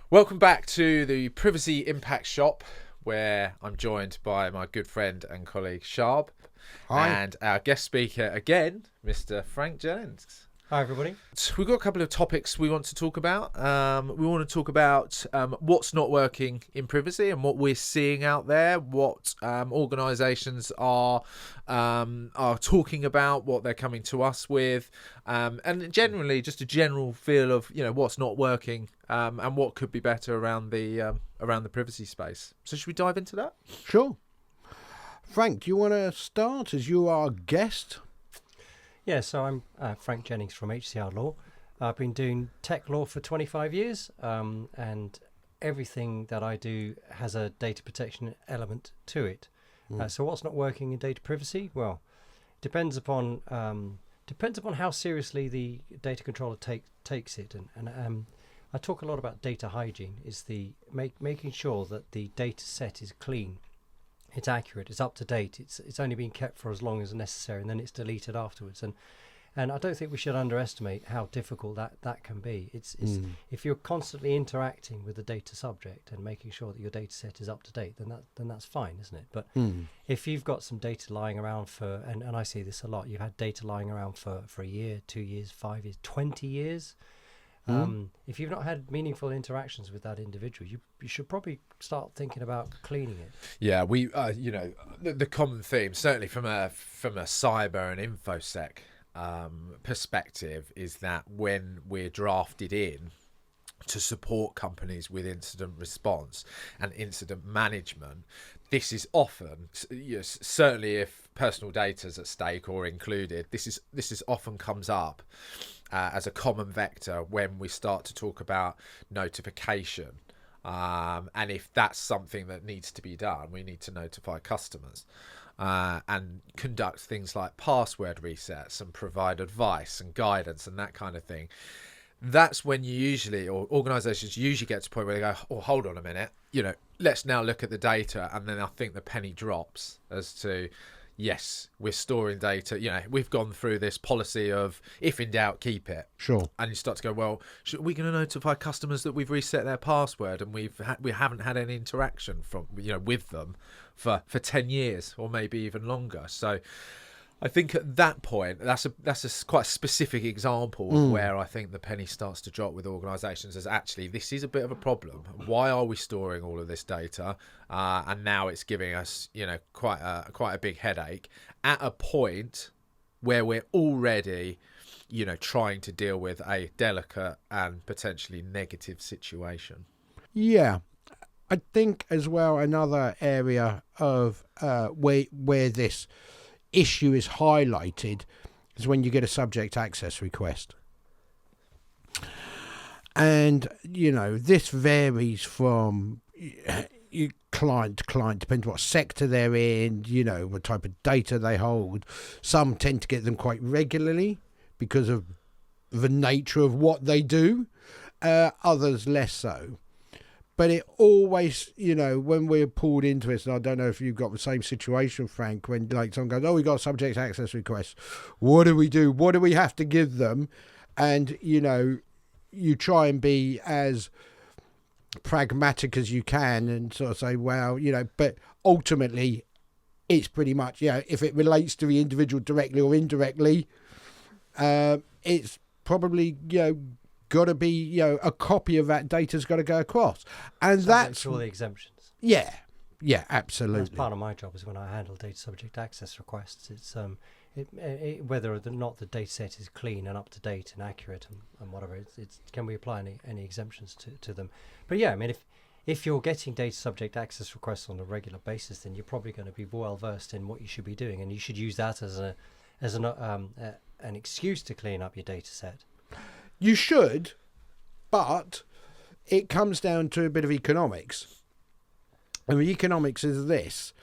Welcome back to the Privacy Impact Shop, where I'm joined by my good friend and colleague Sharb, Hi. and our guest speaker again, Mr. Frank Jennings. Hi, everybody. So we've got a couple of topics we want to talk about. We want to talk about what's not working in privacy and what we're seeing out there, what organisations are talking about, what they're coming to us with, and generally just a general feel of what's not working and what could be better around the privacy space. So should we dive into that? Sure. Frank, do you want to start as you are guest? Yeah, so I'm Frank Jennings from HCR Law. I've been doing tech law for 25 years, and everything that I do has a data protection element to it. So what's not working in data privacy? Well, depends upon how seriously the data controller takes it. And I talk a lot about data hygiene. Is the making sure that the data set is clean. It's accurate, it's up to date, it's only been kept for as long as necessary, and then it's deleted afterwards. And I don't think we should underestimate how difficult that can be. It's if you're constantly interacting with the data subject and making sure that your data set is up to date, then that's fine, isn't it? But if you've got some data lying around for, and I see this a lot, you've had data lying around for a year, 2 years, 5 years, 20 years. If you've not had meaningful interactions with that individual, you should probably start thinking about cleaning it. Yeah, we the common theme, certainly from a cyber and infosec perspective, is that when we're drafted in to support companies with incident response and incident management, this is often, certainly if personal data is at stake or included, this is often comes up as a common vector when we start to talk about notification. And if that's something that needs to be done, we need to notify customers and conduct things like password resets and provide advice and guidance and that kind of thing. That's when you usually, or organisations usually get to a point where they go, oh, hold on a minute, let's now look at the data. And then I think the penny drops as to, yes, we're storing data. We've gone through this policy of if in doubt, keep it. Sure. And you start to go, well, are we going to notify customers that we've reset their password and we haven't had any interaction with them for 10 years or maybe even longer? So I think at that point, that's quite a specific example of where I think the penny starts to drop with organisations, as actually this is a bit of a problem. Why are we storing all of this data? And now it's giving us, quite a big headache at a point where we're already, trying to deal with a delicate and potentially negative situation. Yeah. I think as well another area of where this issue is highlighted is when you get a subject access request. And, this varies from client to client, depends what sector they're in, what type of data they hold. Some tend to get them quite regularly because of the nature of what they do, others less so. But it always, when we're pulled into it, and I don't know if you've got the same situation, Frank, when someone goes, oh, we got a subject access request. What do we do? What do we have to give them? And, you try and be as pragmatic as you can and sort of say, well, but ultimately it's pretty much, if it relates to the individual directly or indirectly, it's probably, got to be, a copy of that data's got to go across. And that's all the exemptions. Yeah, absolutely. That's part of my job is when I handle data subject access requests. It's whether or not the data set is clean and up to date and accurate and whatever. It's can we apply any exemptions to them? But yeah, I mean, if you're getting data subject access requests on a regular basis, then you're probably going to be well versed in what you should be doing, and you should use that as an excuse to clean up your data set. You should, but it comes down to a bit of economics. And the economics is this.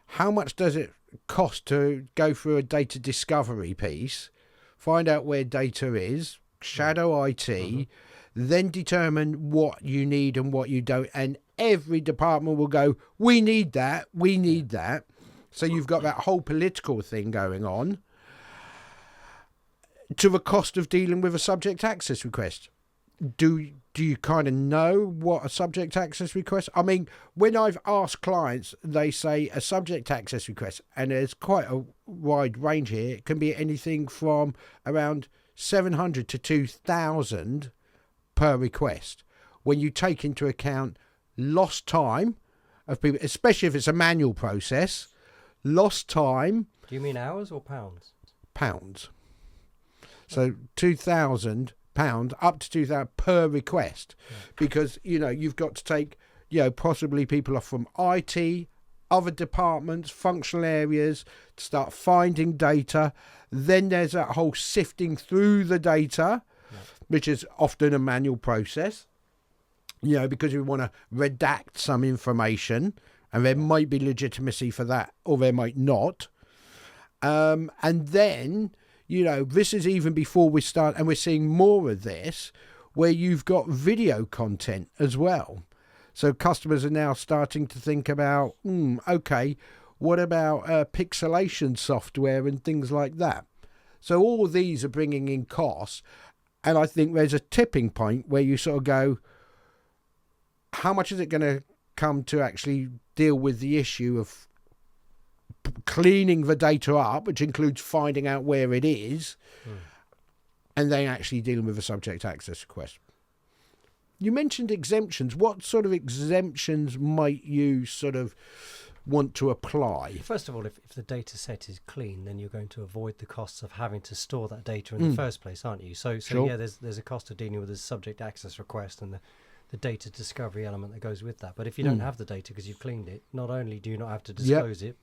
How much does it cost to go through a data discovery piece, find out where data is, shadow IT, then determine what you need and what you don't. And every department will go, we need that, we need that. So you've got that whole political thing going on, to the cost of dealing with a subject access request. Do do you kind of know what a subject access request? I mean, when I've asked clients, they say a subject access request, and there's quite a wide range here. It can be anything from around 700 to 2,000 per request. When you take into account lost time of people, especially if it's a manual process, lost time. Do you mean hours or pounds? Pounds. So £2,000 up to 2,000 per request, because you've got to take possibly people are from IT, other departments, functional areas to start finding data. Then there's that whole sifting through the data, which is often a manual process. Because we want to redact some information, and there might be legitimacy for that, or there might not. And then this is even before we start, and we're seeing more of this, where you've got video content as well. So customers are now starting to think about, okay, what about pixelation software and things like that? So all of these are bringing in costs. And I think there's a tipping point where you sort of go, how much is it going to come to actually deal with the issue of cleaning the data up, which includes finding out where it is, and then actually dealing with a subject access request? You mentioned exemptions. What sort of exemptions might you sort of want to apply? First of all, if the data set is clean, then you're going to avoid the costs of having to store that data in the first place, aren't you? So Sure. Yeah, there's a cost of dealing with a subject access request and the data discovery element that goes with that. But if you don't have the data because you've cleaned it, not only do you not have to disclose it,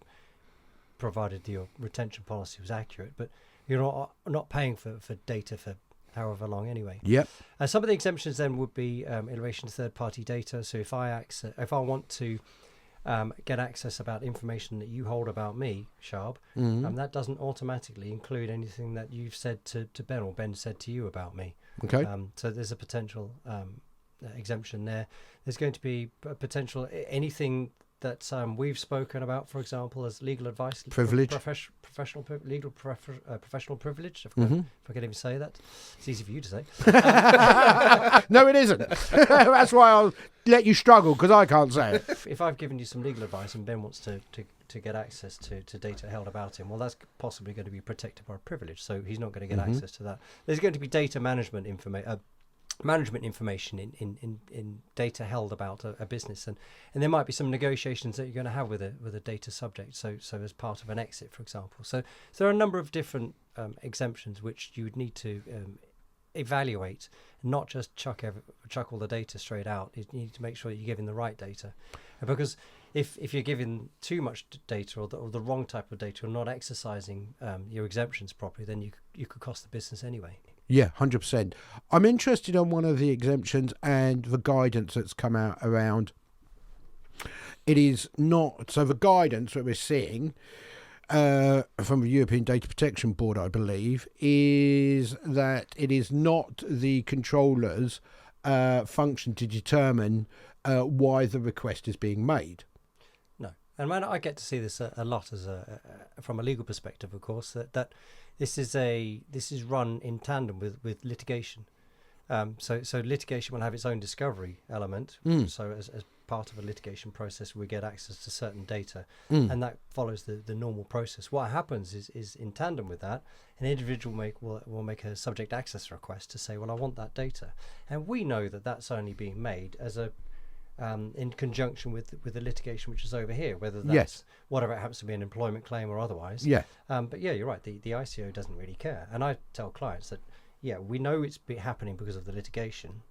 provided your retention policy was accurate, but you're not paying for data for however long anyway. Yep. Some of the exemptions then would be in relation to third-party data. So if I want to get access about information that you hold about me, Sharp, that doesn't automatically include anything that you've said to Ben or Ben said to you about me. Okay. So there's a potential exemption there. There's going to be a potential anything that we've spoken about, for example, as legal advice, privilege, professional privilege. If I can even say that, it's easy for you to say. No, it isn't. That's why I'll let you struggle, because I can't say it. If I've given you some legal advice and Ben wants to get access to data held about him, well, that's possibly going to be protected by privilege, so he's not going to get access to that. There's going to be data management information. Management information in data held about a business, and there might be some negotiations that you're going to have with a data subject. So as part of an exit, for example. So there are a number of different exemptions which you would need to evaluate, not just chuck all the data straight out. You need to make sure that you're giving the right data, because if you're giving too much data or the wrong type of data, or not exercising your exemptions properly, then you could cost the business anyway. Yeah, 100%. I'm interested on one of the exemptions and the guidance that's come out around. It is not, so the guidance that we're seeing from the European Data Protection Board, I believe, is that it is not the controller's function to determine why the request is being made. No, and I get to see this a lot as from a legal perspective, of course, that this is run in tandem with litigation. So litigation will have its own discovery element. So as part of a litigation process, we get access to certain data, and that follows the normal process. What happens is in tandem with that, an individual will make a subject access request to say, well, I want that data, and we know that that's only being made as a in conjunction with the litigation which is over here, whether that's whatever it happens to be, an employment claim or otherwise. But yeah, you're right. The ICO doesn't really care, and I tell clients that we know it's happening because of the litigation,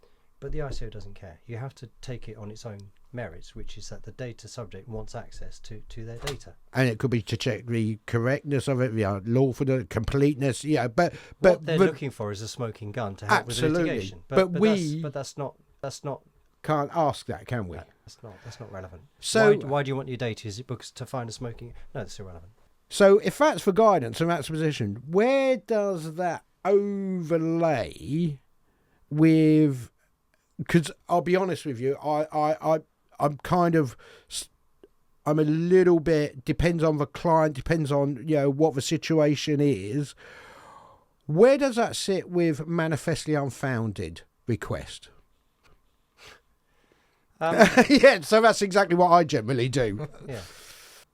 but the ICO doesn't care. You have to take it on its own merits, which is that the data subject wants access to their data, and it could be to check the correctness of it, the lawfulness, completeness. But what they're looking for is a smoking gun to help with the litigation. But that's not. Can't ask that, can we? No, that's not relevant. So why do you want your data? Is it because to find a smoking? No, that's irrelevant. So if that's for guidance and that's the position, where does that overlay with? Because I'll be honest with you, I'm a little bit, depends on the client, depends on what the situation is. Where does that sit with manifestly unfounded request? Yeah, so that's exactly what I generally do. Yeah.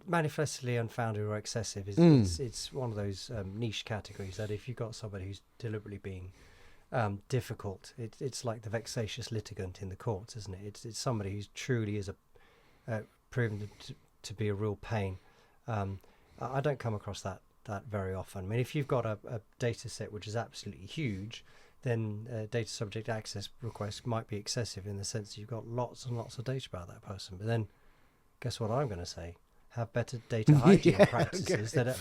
Manifestly unfounded or excessive is it's one of those niche categories that if you've got somebody who's deliberately being difficult, it's like the vexatious litigant in the courts, isn't it? It's somebody who truly is proven to be a real pain. I don't come across that very often. I mean, if you've got a data set which is absolutely huge, then data subject access requests might be excessive in the sense that you've got lots and lots of data about that person. But then, guess what I'm going to say? Have better data hygiene practices that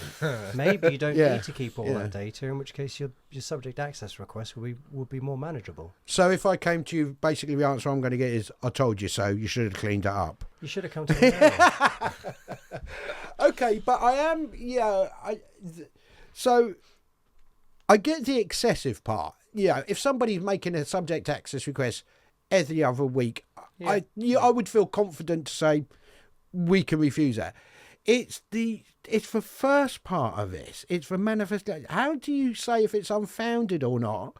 maybe you don't need to keep all that data, in which case your subject access request will be more manageable. So if I came to you, basically the answer I'm going to get is, I told you so, you should have cleaned it up. You should have come to me earlier. Okay, but I am, so I get the excessive part. If somebody's making a subject access request every other week, I would feel confident to say we can refuse that. It's the first part of this. It's the manifestation. How do you say if it's unfounded or not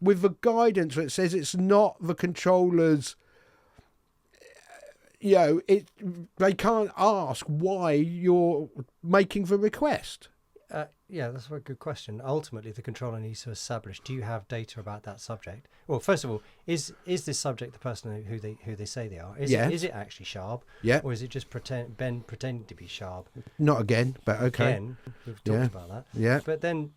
with the guidance that says it's not the controller's? They can't ask why you're making the request. That's a very good question. Ultimately, the controller needs to establish: do you have data about that subject? Well, first of all, is this subject the person who they say they are? Is it actually Sharp? Yeah. Or is it just pretending to be Sharp? Not again, but okay. Again, we've talked about that. Yeah. But then,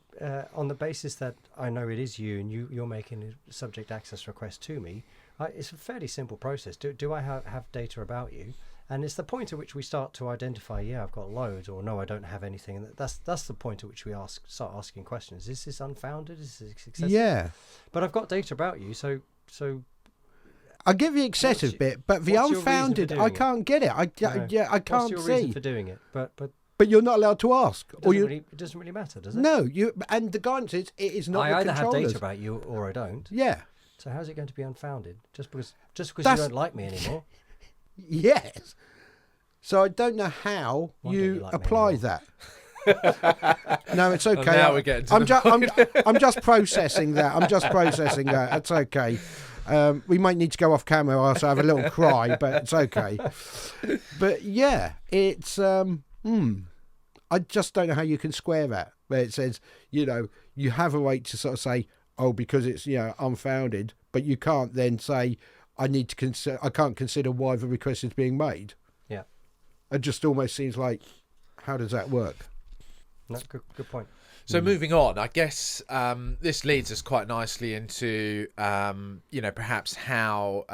on the basis that I know it is you and you're making a subject access request to me, it's a fairly simple process. Do I have data about you? And it's the point at which we start to identify, I've got loads, or no, I don't have anything. And that's the point at which we start asking questions. Is this unfounded? Is this excessive? Yeah. But I've got data about you, so I get the excessive bit, but the unfounded, I can't get it. I can't what's your see. reason for doing it? But you're not allowed to ask. it doesn't really matter, does it? No, and the guidance is it is not. I the either have controllers. data about you or I don't. Yeah. So how's it going to be unfounded? Just because you don't like me anymore? Yes. So I don't know how you apply that. No, it's okay. Now we're getting to I'm just processing that. It's okay. We might need to go off camera or else I have a little cry, but it's okay. But yeah, it's I just don't know how you can square that. Where it says, you have a right to sort of say, oh, because it's unfounded, but you can't then say I can't consider why the request is being made. Yeah. It just almost seems like, how does that work? No, good point. So moving on, I guess this leads us quite nicely into, perhaps how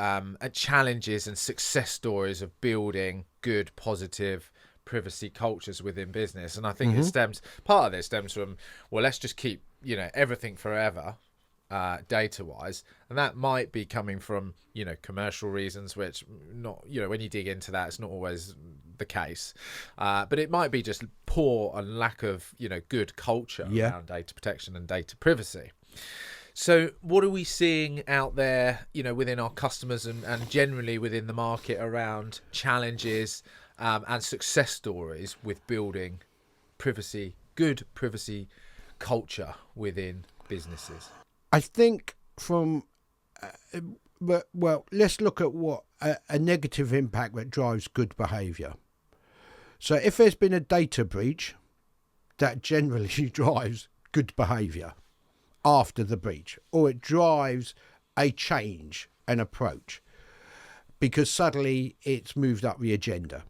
challenges and success stories of building good, positive privacy cultures within business. And I think part of this stems from, well, let's just keep, everything forever. Data wise, and that might be coming from commercial reasons, which not when you dig into that, it's not always the case, but it might be just poor and lack of good culture around data protection and data privacy. So what are we seeing out there within our customers and generally within the market around challenges and success stories with building good privacy culture within businesses? I think let's look at what a negative impact that drives good behaviour. So if there's been a data breach, that generally drives good behaviour after the breach, or it drives a change, an approach, because suddenly it's moved up the agenda.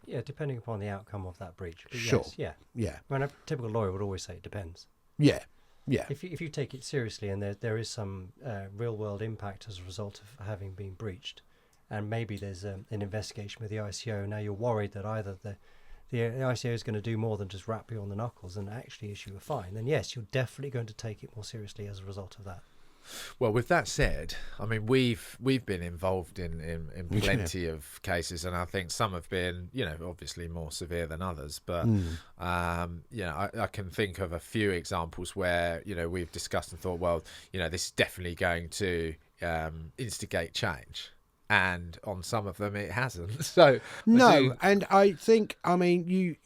Yeah, depending upon the outcome of that breach. But sure. Yes, yeah. I mean, a typical lawyer would always say it depends. Yeah. Yeah. If you take it seriously and there is some real world impact as a result of having been breached, and maybe there's an investigation with the ICO, now you're worried that either the ICO is going to do more than just rap you on the knuckles and actually issue a fine, then yes, you're definitely going to take it more seriously as a result of that. Well, with that said, I mean, we've been involved in plenty of cases, and I think some have been, obviously more severe than others. But I can think of a few examples where we've discussed and thought, well, this is definitely going to instigate change, and on some of them it hasn't. So no, and I think, I mean,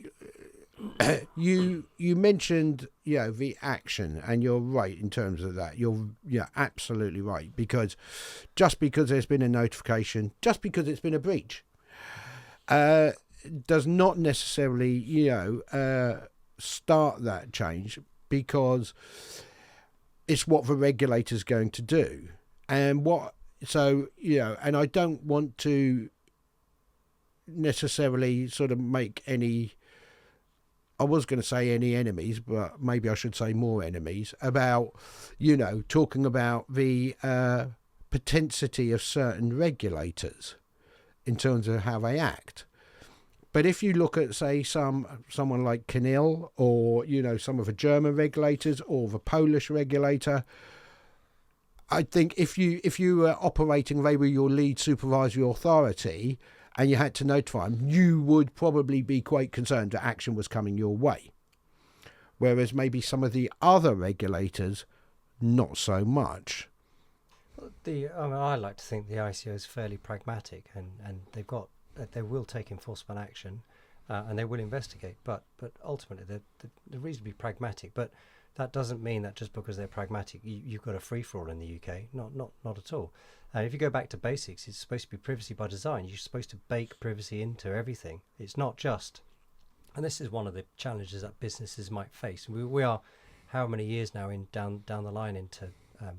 you mentioned, the action, and you're right in terms of that. You're absolutely right, because just because there's been a notification, just because it's been a breach, does not necessarily start that change, because it's what the regulator's going to do. And and I don't want to necessarily sort of make any, I was going to say any enemies, but maybe I should say more enemies, about, talking about the propensity of certain regulators in terms of how they act. But if you look at, say, someone like CNIL, or, some of the German regulators, or the Polish regulator, I think if you were operating, they were your lead supervisory authority, and you had to notify them, you would probably be quite concerned that action was coming your way. Whereas maybe some of the other regulators, not so much. I like to think the ICO is fairly pragmatic, and they will take enforcement action, and they will investigate. But ultimately, they're reasonably pragmatic. But that doesn't mean that just because they're pragmatic, you've got a free-for-all in the UK. Not at all. If you go back to basics, it's supposed to be privacy by design. You're supposed to bake privacy into everything. It's not just, and this is one of the challenges that businesses might face. We are how many years now down the line into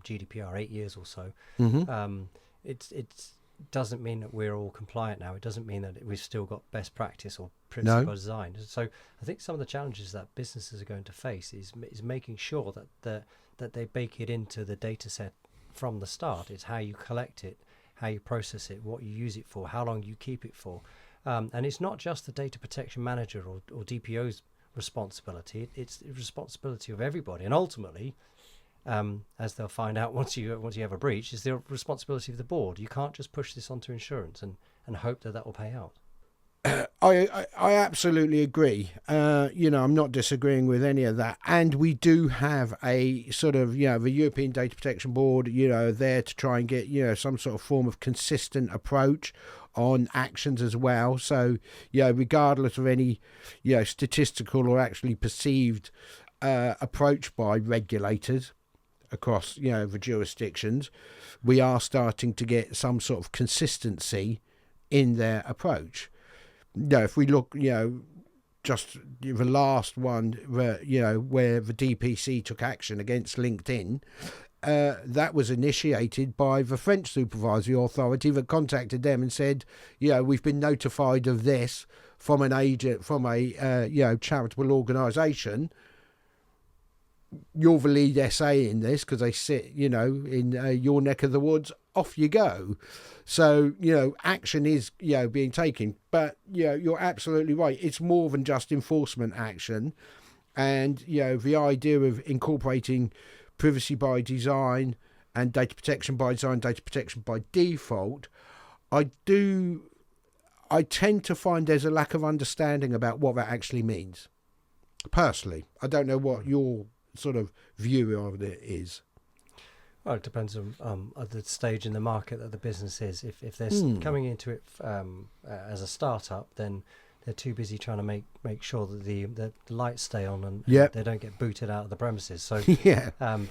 GDPR, 8 years or so. Mm-hmm. It doesn't mean that we're all compliant now. It doesn't mean that we've still got best practice or privacy by design. So I think some of the challenges that businesses are going to face is making sure that they bake it into the data set from the start. It's how you collect it, how you process it, what you use it for, how long you keep it for. And it's not just the data protection manager or DPO's responsibility. It's the responsibility of everybody. And ultimately, as they'll find out once you have a breach, is the responsibility of the board. You can't just push this onto insurance and hope that will pay out. I absolutely agree. I'm not disagreeing with any of that. And we do have a sort of, the European Data Protection Board, there to try and get, some sort of form of consistent approach on actions as well. So, regardless of any, statistical or actually perceived approach by regulators across, the jurisdictions, we are starting to get some sort of consistency in their approach. If we look, just the last one, where the DPC took action against LinkedIn, that was initiated by the French supervisory authority that contacted them and said, we've been notified of this from an agent, from a charitable organisation. You're the lead SA in this because they sit, in your neck of the woods. Off you go. So, action is, being taken. But, you're absolutely right. It's more than just enforcement action. And, the idea of incorporating privacy by design and data protection by design, data protection by default, I tend to find there's a lack of understanding about what that actually means. Personally, I don't know what your sort of view of it is. Well, it depends on the stage in the market that the business is. If they're coming into it as a startup, then they're too busy trying to make sure that the lights stay on and they don't get booted out of the premises. So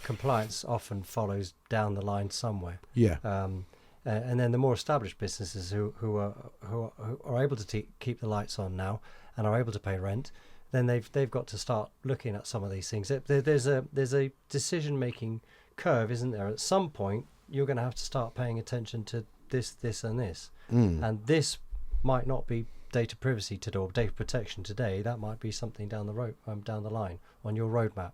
compliance often follows down the line somewhere. And then the more established businesses who are able to keep the lights on now and are able to pay rent, then they've got to start looking at some of these things. There's a decision making curve, isn't there? At some point you're going to have to start paying attention to this and this, and this might not be data privacy today or data protection today. That might be something down the road, down the line on your roadmap.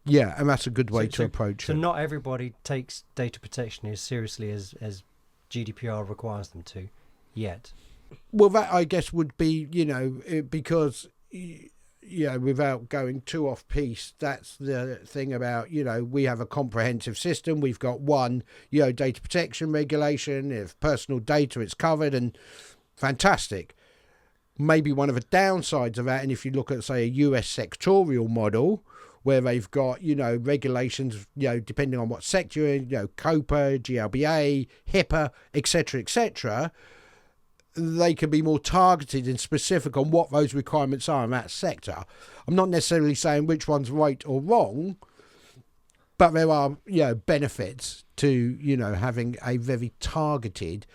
And that's a good way to approach it. So not everybody takes data protection as seriously as GDPR requires them to yet. Well, that I guess would be, because without going too off piece, that's the thing about, we have a comprehensive system. We've got one, data protection regulation. If personal data, it's covered, and fantastic. Maybe one of the downsides of that, and if you look at, say, a US sectorial model where they've got, regulations, depending on what sector you're in, COPA, GLBA, HIPAA, etc., they can be more targeted and specific on what those requirements are in that sector. I'm not necessarily saying which one's right or wrong, but there are, benefits to, having a very targeted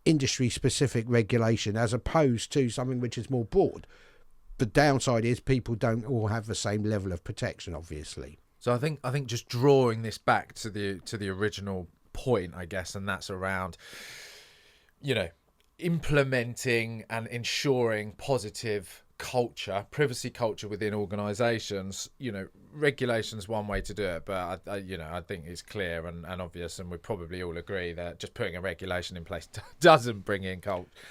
industry-specific regulation as opposed to something which is more broad. The downside is people don't all have the same level of protection, obviously. So I think just drawing this back to the original point, I guess, and that's around, implementing and ensuring positive culture, privacy culture within organisations. Regulation's one way to do it, but I think it's clear and obvious, and we probably all agree that just putting a regulation in place doesn't bring in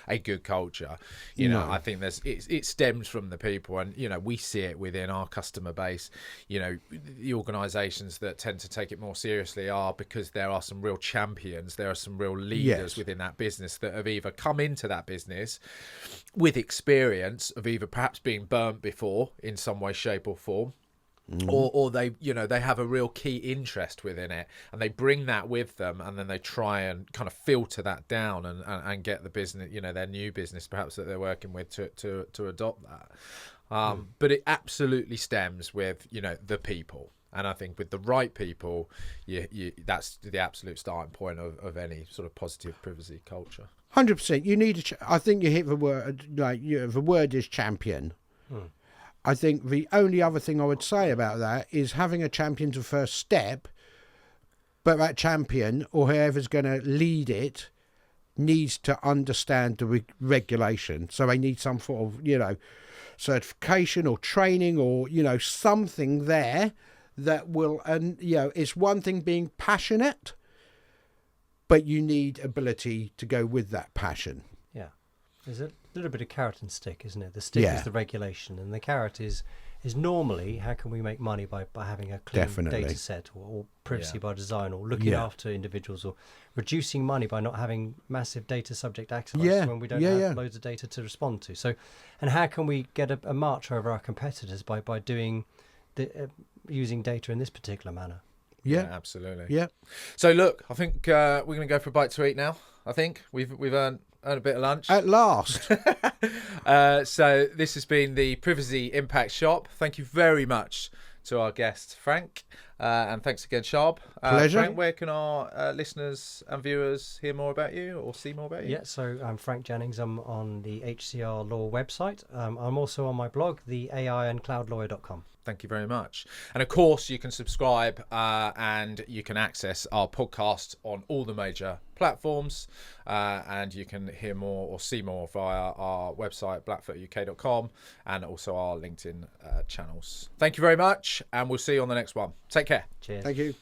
a good culture. No. I think it stems from the people, and we see it within our customer base. The organisations that tend to take it more seriously are because there are some real champions, there are some real leaders within that business that have either come into that business with experience of either perhaps being burnt before in some way, shape or form, or they they have a real key interest within it, and they bring that with them, and then they try and kind of filter that down and get the business, their new business perhaps that they're working with to adopt that. But it absolutely stems with the people, and I think with the right people, that's the absolute starting point of any sort of positive privacy culture. 100%. You need I think you hit the word, the word is champion. I think the only other thing I would say about that is having a champion's the first step, but that champion or whoever's going to lead it needs to understand the regulation. So they need some sort of, certification or training or, something there that will, and, it's one thing being passionate, but you need ability to go with that passion. Yeah. There's a little bit of carrot and stick, isn't it? The stick is the regulation, and the carrot is normally how can we make money by having a clean data set or privacy by design, or looking after individuals, or reducing money by not having massive data subject access when we don't have loads of data to respond to. So, and how can we get a march over our competitors by doing using data in this particular manner? Yeah, absolutely. Yeah. So look, I think we're going to go for a bite to eat now. I think we've earned a bit of lunch at last. So this has been the Privacy Impact Shop. Thank you very much to our guest Frank, and thanks again, Sharb. Pleasure. Frank, where can our listeners and viewers hear more about you or see more about you? Yeah, so I'm Frank Jennings. I'm on the HCR Law website. I'm also on my blog, the aiandcloudlawyer.com. Thank you very much. And of course, you can subscribe and you can access our podcast on all the major platforms, and you can hear more or see more via our website, blackfootuk.com, and also our LinkedIn channels. Thank you very much, and we'll see you on the next one. Take care. Cheers. Thank you.